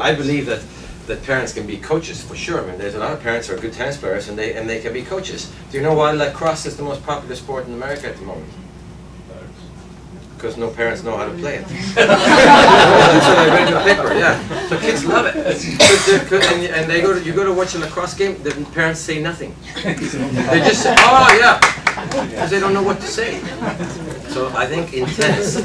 I believe that parents can be coaches for sure. I mean, there's a lot of parents who are good tennis players, and they can be coaches. Do you know why lacrosse is the most popular sport in America at the moment? Because no parents know how to play it. So they read the paper, yeah. So kids love it. And they you go to watch a lacrosse game, the parents say nothing. They just say, oh yeah, because they don't know what to say. So I think in tennis,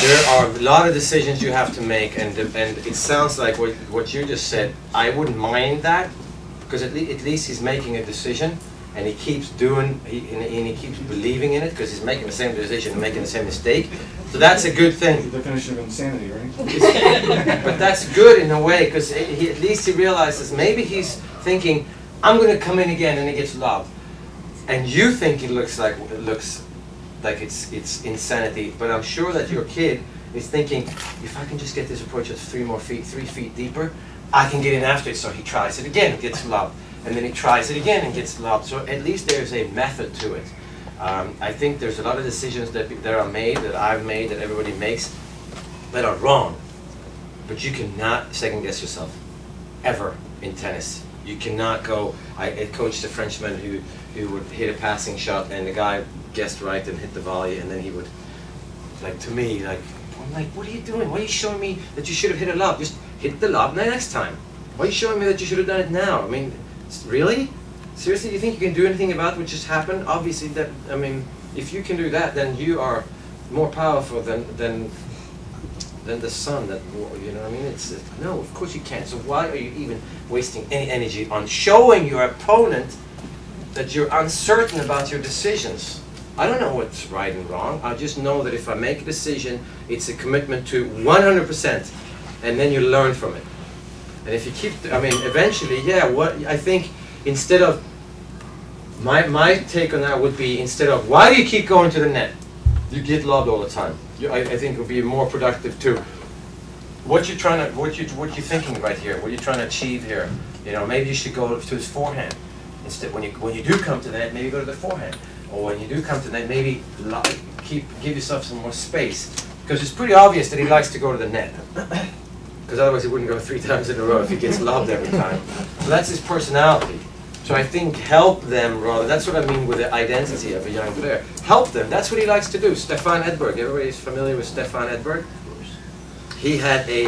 there are a lot of decisions you have to make, and it sounds like what you just said. I wouldn't mind that, because at least he's making a decision. And he keeps doing, and he keeps believing in it, because he's making the same decision and making the same mistake. So that's a good thing. The definition of insanity, right? But that's good in a way, because at least he realizes maybe he's thinking, I'm going to come in again, and he gets lobbed. And you think it looks like it's insanity, but I'm sure that your kid is thinking, if I can just get this approach just 3 feet deeper, I can get in after it. So he tries it again and gets lobbed. And then he tries it again and gets lobbed. So at least there's a method to it. I think there's a lot of decisions that are made, that I've made, that everybody makes, that are wrong. But you cannot second guess yourself, ever, in tennis. You cannot go, I coached a Frenchman who would hit a passing shot, and the guy guessed right and hit the volley, and then he would, like, to me, like, I'm like, what are you doing? Why are you showing me that you should have hit a lob? Just hit the lob next time. Why are you showing me that you should have done it now? I mean, really? Seriously, you think you can do anything about what just happened? Obviously, that, I mean, if you can do that, then you are more powerful than the sun. That, you know what I mean? No, of course you can't. So why are you even wasting any energy on showing your opponent that you're uncertain about your decisions? I don't know what's right and wrong. I just know that if I make a decision, it's a commitment to 100%, and then you learn from it. And if you keep, I mean, eventually, yeah, what I think, instead of, my take on that would be, instead of, why do you keep going to the net? You get lobbed all the time. I think it would be more productive to, what you're thinking right here, what you're trying to achieve here. You know, maybe you should go to his forehand. Instead, when you do come to the net, maybe go to the forehand. Or when you do come to the net, maybe give yourself some more space. Because it's pretty obvious that he likes to go to the net. Because otherwise he wouldn't go 3 times in a row if he gets lobbed every time. So that's his personality. So I think help them rather. That's what I mean with the identity of a young player. Help them. That's what he likes to do. Stefan Edberg. Everybody's familiar with Stefan Edberg? He had a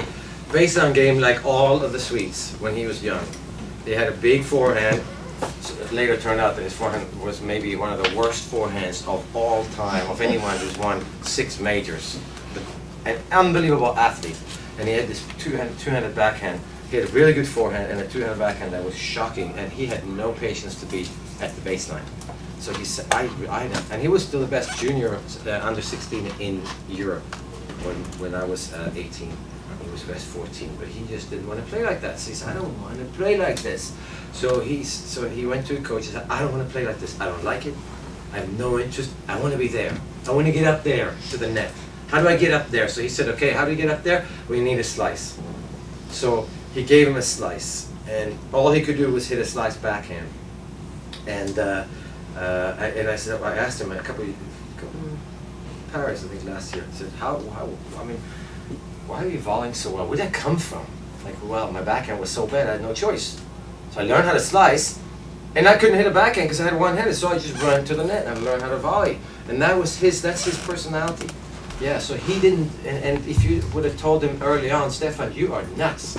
baseline game like all of the Swedes when he was young. He had a big forehand. So it later turned out that his forehand was maybe one of the worst forehands of all time, of anyone who's won 6 majors. An unbelievable athlete. And he had this two-handed backhand. He had a really good forehand and a two-handed backhand that was shocking, and he had no patience to be at the baseline. So he said, and he was still the best junior under 16 in Europe when I was 18. He was best 14, but he just didn't want to play like that. So he said, I don't want to play like this. So he went to a coach and said, I don't want to play like this. I don't like it. I have no interest. I want to be there. I want to get up there to the net. How do I get up there? So he said, okay, how do you get up there? We need a slice. So he gave him a slice, and all he could do was hit a slice backhand. And I said, I asked him a couple Paris, I think last year. I said, I mean, why are you volleying so well? Where'd that come from? Like, well, my backhand was so bad, I had no choice. So I learned how to slice, and I couldn't hit a backhand because I had one-handed, so I just ran to the net and I learned how to volley. And that's his personality. Yeah, so he didn't, and if you would have told him early on, Stefan, you are nuts.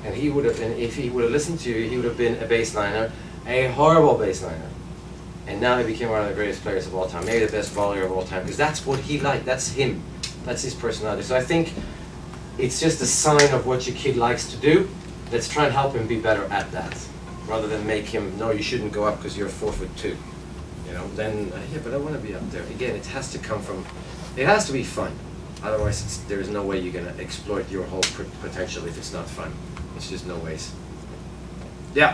And he would have, and if he would have listened to you, he would have been a baseliner, a horrible baseliner. And now he became one of the greatest players of all time, maybe the best volleyer of all time, because that's what he liked, that's him, that's his personality. So I think it's just a sign of what your kid likes to do. Let's try and help him be better at that, rather than make him, no, you shouldn't go up because you're 4'2". You know, then, yeah, but I want to be up there. Again, it has to come from, it has to be fun. Otherwise, there is no way you're going to exploit your whole potential if it's not fun. It's just no ways. Yeah.